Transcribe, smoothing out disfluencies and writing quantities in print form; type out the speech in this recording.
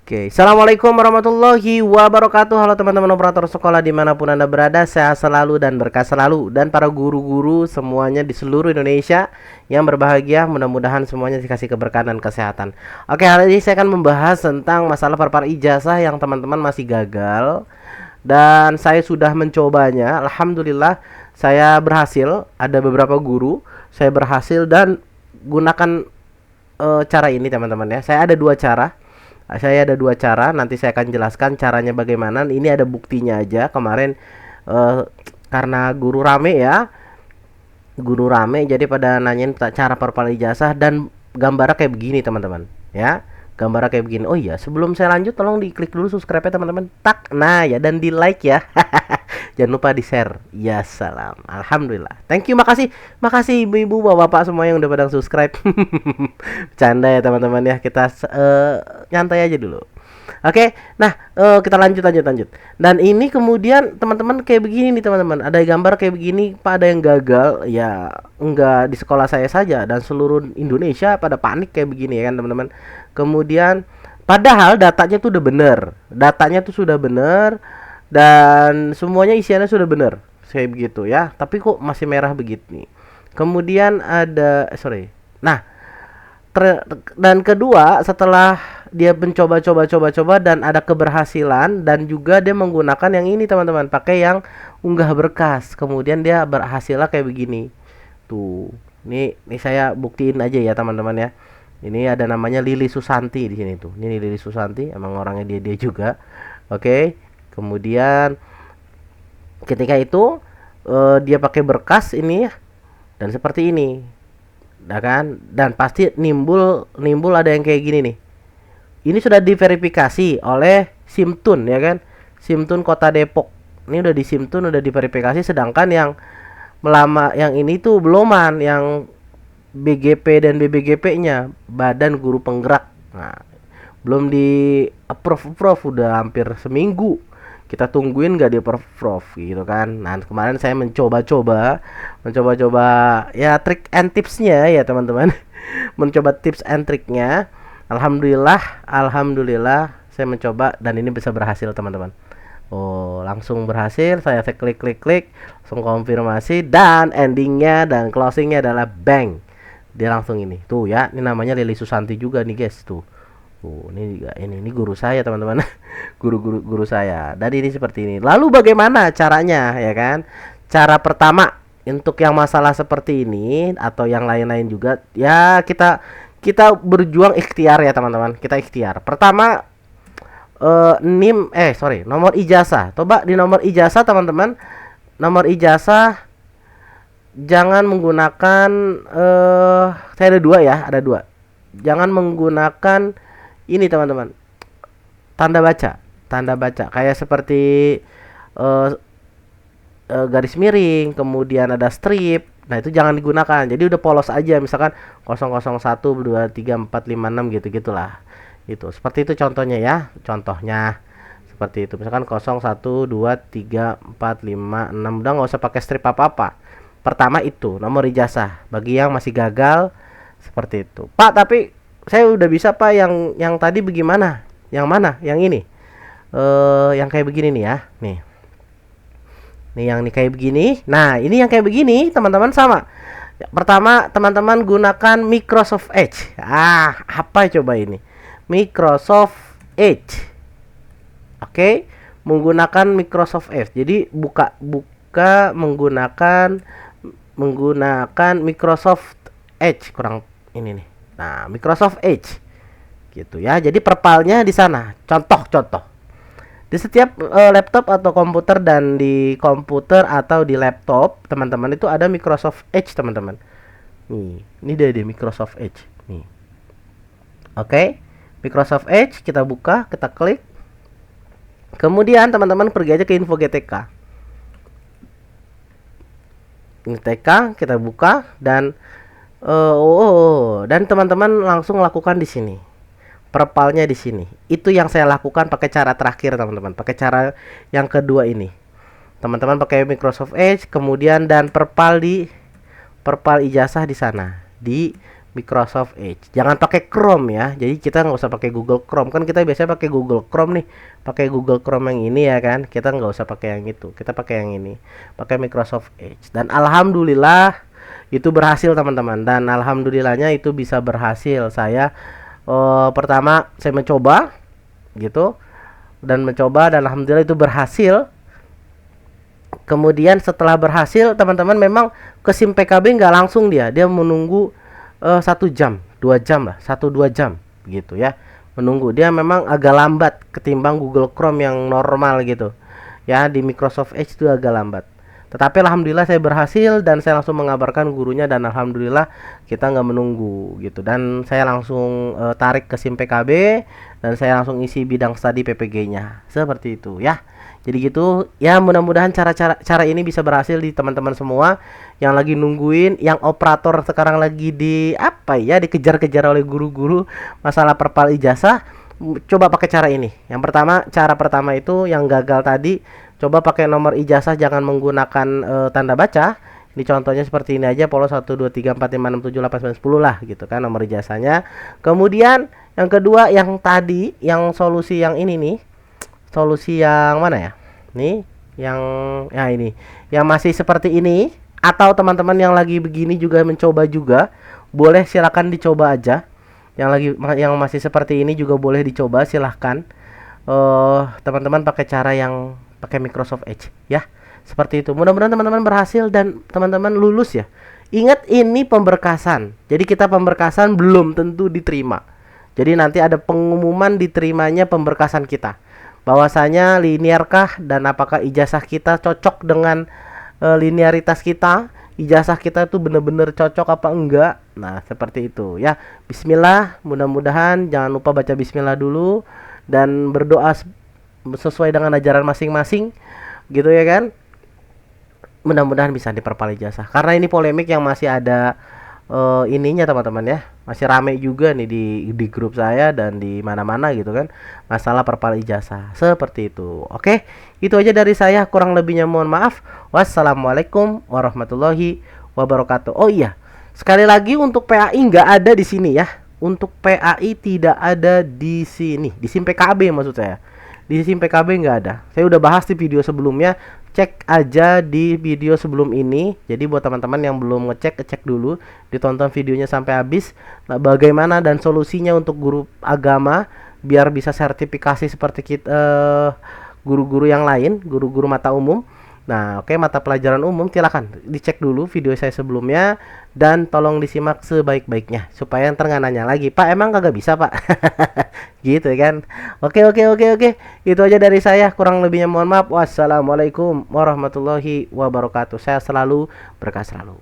Oke, Assalamualaikum warahmatullahi wabarakatuh. Halo teman-teman operator sekolah dimanapun Anda berada, sehat selalu dan berkah selalu. Dan para guru-guru semuanya di seluruh Indonesia yang berbahagia, mudah-mudahan semuanya dikasih keberkahan dan kesehatan. Oke, hari ini saya akan membahas tentang masalah perpar ijazah yang teman-teman masih gagal. Dan saya sudah mencobanya, Alhamdulillah saya berhasil. Ada beberapa guru, saya berhasil dan gunakan cara ini teman-teman ya. Saya ada dua cara, nanti saya akan jelaskan caranya bagaimana. Ini ada buktinya aja. Kemarin eh, karena guru rame jadi pada nanyain cara perpal ijazah dan gambarnya kayak begini teman-teman ya. Gambarnya kayak begini. Oh iya, sebelum saya lanjut tolong diklik dulu subscribe ya teman-teman. Tak. Nah, ya dan di like ya. Jangan lupa di share. Ya salam. Alhamdulillah. Thank you, makasih. Makasih ibu-ibu, bapak-bapak semua yang udah pada subscribe. Canda ya teman-teman ya. Kita nyantai aja dulu. Oke, nah kita lanjut. Dan ini kemudian teman-teman kayak begini nih teman-teman. Ada gambar kayak begini, Pak, ada yang gagal. Ya, enggak di sekolah saya saja dan seluruh Indonesia pada panik kayak begini ya kan teman-teman. Kemudian padahal datanya tuh udah bener. Datanya tuh sudah bener dan semuanya isiannya sudah bener. Kayak begitu ya. Tapi kok masih merah begitu. Kemudian ada Nah, dan kedua setelah dia mencoba dan ada keberhasilan dan juga dia menggunakan yang ini teman-teman, pakai yang unggah berkas, kemudian dia berhasilnya kayak begini tuh. Ini saya buktiin aja ya teman-teman ya. Ini ada namanya Lili Susanti di sini tuh. Ini Lili Susanti, emang orangnya dia juga. Oke. Kemudian ketika itu dia pakai berkas ini ya, dan seperti ini. Nah kan, dan pasti nimbul ada yang kayak gini nih. Ini sudah diverifikasi oleh Simtun ya kan, Simtun Kota Depok. Ini udah di Simtun, udah diverifikasi. Sedangkan yang yang ini tuh beloman, yang BGP dan BBGP-nya, Badan Guru Penggerak. Nah, belum di approve udah hampir seminggu. Kita tungguin gak di approve gitu kan. Nah, kemarin saya mencoba-coba ya trik and tipsnya ya teman-teman. Mencoba tips and triknya. Alhamdulillah saya mencoba dan ini bisa berhasil teman-teman. Oh, langsung berhasil. Saya klik, langsung konfirmasi dan endingnya dan closingnya adalah bang. Dia langsung ini. Tuh ya, ini namanya Lili Susanti juga nih guys tuh. Ini juga ini guru saya teman-teman. Guru saya. Dan ini seperti ini. Lalu bagaimana caranya ya kan? Cara pertama untuk yang masalah seperti ini atau yang lain-lain juga ya kita berjuang ikhtiar ya teman-teman. Kita ikhtiar. Pertama nomor ijazah. Coba di nomor ijazah teman-teman. Nomor ijazah jangan menggunakan saya ada dua ya, ada dua. Jangan menggunakan ini teman-teman, tanda baca kayak seperti garis miring, kemudian ada strip. Nah, itu jangan digunakan. Jadi udah polos aja, misalkan 001 2 3 4 5 6 gitu-gitulah. Itu. Seperti itu contohnya ya. Contohnya seperti itu. Misalkan 01 2 3 4 5 6. Udah nggak usah pakai strip apa-apa. Pertama itu nomor ijazah. Bagi yang masih gagal seperti itu. Pak, tapi saya udah bisa Pak, yang tadi bagaimana? Yang mana? Yang ini. Yang kayak begini nih ya. Nih yang nih kayak begini. Nah, ini yang kayak begini, teman-teman sama. Pertama, teman-teman gunakan Microsoft Edge. Apa coba ini? Microsoft Edge. Oke, menggunakan Microsoft Edge. Jadi buka menggunakan Microsoft Edge kurang ini nih. Nah, Microsoft Edge gitu ya. Jadi perpalnya di sana. Contoh. Di setiap laptop atau komputer, dan di komputer atau di laptop teman-teman itu ada Microsoft Edge teman-teman. Ini dia di Microsoft Edge. Nih. Oke. Microsoft Edge kita buka, kita klik. Kemudian teman-teman pergi aja ke info GTK. Ini TK kita buka dan dan teman-teman langsung lakukan di sini. Perpalnya di sini. Itu yang saya lakukan pakai cara terakhir teman-teman. Pakai cara yang kedua ini. Teman-teman pakai Microsoft Edge, kemudian dan perpal ijazah di sana. Di Microsoft Edge. Jangan pakai Chrome ya. Jadi kita nggak usah pakai Google Chrome. Kan kita biasanya pakai Google Chrome nih. Pakai Google Chrome yang ini ya kan. Kita nggak usah pakai yang itu. Kita pakai yang ini. Pakai Microsoft Edge. Dan alhamdulillah itu berhasil teman-teman. Dan alhamdulillahnya itu bisa berhasil. Saya pertama saya mencoba gitu. Dan mencoba dan alhamdulillah itu berhasil. Kemudian setelah berhasil teman-teman memang ke SIM PKB nggak langsung dia menunggu 1 jam 2 jam lah 1-2 jam gitu ya, menunggu. Dia memang agak lambat ketimbang Google Chrome yang normal gitu ya. Di Microsoft Edge itu agak lambat, tetapi alhamdulillah saya berhasil dan saya langsung mengabarkan gurunya dan alhamdulillah kita nggak menunggu gitu. Dan saya langsung tarik ke SIM PKB dan saya langsung isi bidang studi PPG-nya seperti itu ya. Jadi gitu ya, mudah-mudahan cara ini bisa berhasil di teman-teman semua yang lagi nungguin, yang operator sekarang lagi dikejar-kejar oleh guru-guru masalah perpal ijazah. Coba pakai cara ini. Cara pertama itu yang gagal tadi, coba pakai nomor ijazah, jangan menggunakan tanda baca. Ini contohnya seperti ini aja, polos 1 2 3 4 5 6 7 8 9 10 lah gitu kan nomor ijazahnya. Kemudian yang kedua, yang tadi yang solusi yang ini nih. Solusi yang mana ya? Nih, yang ini. Yang masih seperti ini atau teman-teman yang lagi begini juga mencoba juga, boleh silakan dicoba aja. Yang masih seperti ini juga boleh dicoba, silahkan. Teman-teman pakai cara yang pakai Microsoft Edge ya. Seperti itu. Mudah-mudahan teman-teman berhasil dan teman-teman lulus ya. Ingat ini pemberkasan. Jadi kita pemberkasan belum tentu diterima. Jadi nanti ada pengumuman diterimanya pemberkasan kita. Bahwasanya linearkah dan apakah ijazah kita cocok dengan linearitas kita, ijazah kita tuh bener-bener cocok apa enggak. Nah seperti itu ya. Bismillah, mudah-mudahan jangan lupa baca bismillah dulu dan berdoa sesuai dengan ajaran masing-masing gitu ya kan. Mudah-mudahan bisa diperpal ijazah, karena ini polemik yang masih ada ininya teman-teman ya, masih rame juga nih di grup saya dan di mana-mana gitu kan, masalah perpal ijazah seperti itu. Oke, itu aja dari saya, kurang lebihnya mohon maaf. Wassalamualaikum warahmatullahi wabarakatuh. Oh iya, sekali lagi untuk PAI nggak ada di sini ya. Untuk PAI tidak ada di sini, di SIM PKB maksud saya. Di SIM PKB nggak ada. Saya udah bahas di video sebelumnya. Cek aja di video sebelum ini. Jadi buat teman-teman yang belum ngecek dulu, ditonton videonya sampai habis. Nah, bagaimana dan solusinya untuk guru agama biar bisa sertifikasi seperti kita guru-guru yang lain, guru-guru mata umum. Nah, oke, mata pelajaran umum silakan dicek dulu video saya sebelumnya dan tolong disimak sebaik-baiknya supaya ntar nggak nanya lagi, Pak emang kagak bisa Pak. Gitu kan. Oke. Itu aja dari saya, kurang lebihnya mohon maaf. Wassalamualaikum warahmatullahi wabarakatuh. Saya selalu berkah selalu.